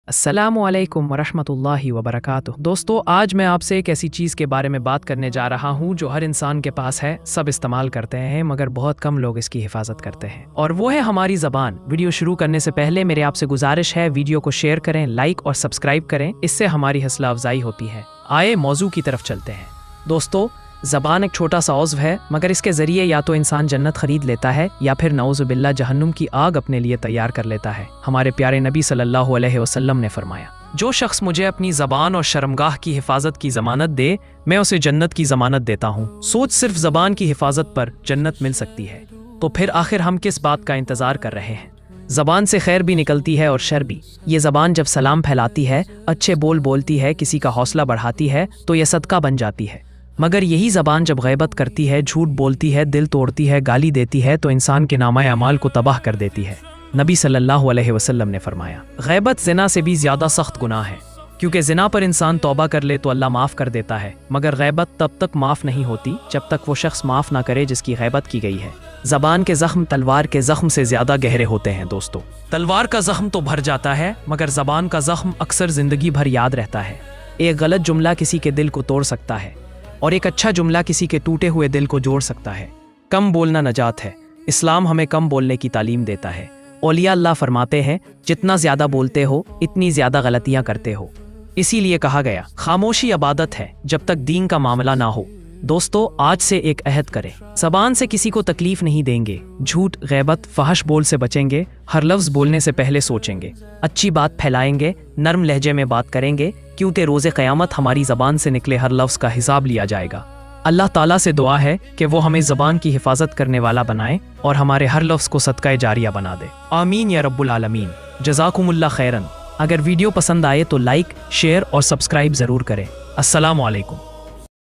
अस्सलामुअलैकुम वरहमतुल्लाहि वबरकातुह। दोस्तों, आज मैं आपसे एक ऐसी चीज़ के बारे में बात करने जा रहा हूँ जो हर इंसान के पास है, सब इस्तेमाल करते हैं, मगर बहुत कम लोग इसकी हिफाजत करते हैं, और वो है हमारी ज़बान। वीडियो शुरू करने से पहले मेरे आपसे गुजारिश है, वीडियो को शेयर करें, लाइक और सब्सक्राइब करें, इससे हमारी हौसला अफजाई होती है। आए मौजू की तरफ चलते हैं। दोस्तों, ज़बान एक छोटा सा उज़्व है, मगर इसके ज़रिए या तो इंसान जन्नत खरीद लेता है या फिर नऊज़ु बिल्लाह जहन्नुम की आग अपने लिए तैयार कर लेता है। हमारे प्यारे नबी सल्लल्लाहु अलैहि वसल्लम ने फरमाया, जो शख्स मुझे अपनी ज़बान और शर्मगाह की हिफाजत की ज़मानत दे, मैं उसे जन्नत की ज़मानत देता हूँ। सोच, सिर्फ ज़बान की हिफाजत पर जन्नत मिल सकती है, तो फिर आखिर हम किस बात का इंतज़ार कर रहे हैं? ज़बान से खैर भी निकलती है और शर भी। ये ज़बान जब सलाम फैलाती है, अच्छे बोल बोलती है, किसी का हौसला बढ़ाती है, तो यह सदका बन जाती है। मगर यही ज़बान जब गैबत करती है, झूठ बोलती है, दिल तोड़ती है, गाली देती है, तो इंसान के नामा अमाल को तबाह कर देती है। नबी सल्लल्लाहु अलैहि वसल्लम ने फरमाया, गैबत ज़िना से भी ज़्यादा सख्त गुनाह है, क्योंकि ज़िना पर इंसान तौबा कर ले तो अल्लाह माफ़ कर देता है, मगर गैबत तब तक माफ़ नहीं होती जब तक वो शख्स माफ़ ना करे जिसकी गैबत की गई है। ज़बान के ज़ख्म तलवार के ज़ख्म से ज़्यादा गहरे होते हैं। दोस्तों, तलवार का ज़ख्म तो भर जाता है, मगर ज़बान का ज़ख्म अक्सर ज़िंदगी भर याद रहता है। एक गलत जुमला किसी के दिल को तोड़ सकता है, और एक अच्छा जुमला किसी के टूटे हुए दिल को जोड़ सकता है। कम बोलना नजात है। इस्लाम हमें कम बोलने की तालीम देता है। औलिया अल्लाह फरमाते हैं, जितना ज़्यादा बोलते हो इतनी ज़्यादा गलतियाँ करते हो। इसीलिए कहा गया, खामोशी इबादत है जब तक दीन का मामला ना हो। दोस्तों, आज से एक अहद करें, ज़बान से किसी को तकलीफ नहीं देंगे, झूठ, गैबत, फहश बोल से बचेंगे, हर लफ्ज़ बोलने से पहले सोचेंगे, अच्छी बात फैलाएंगे, नर्म लहजे में बात करेंगे, क्योंकि रोज़े क़यामत हमारी ज़बान से निकले हर लफ्ज़ का हिसाब लिया जाएगा। अल्लाह ताला से दुआ है कि वो हमें ज़बान की हिफाजत करने वाला बनाए और हमारे हर लफ्ज़ को सदका जारिया बना दे। आमीन या रब्बुल आलमीन। जज़ाकुमुल्लाह खैरन। अगर वीडियो पसंद आए तो लाइक, शेयर और सब्सक्राइब ज़रूर करें। अस्सलामु अलैकुम।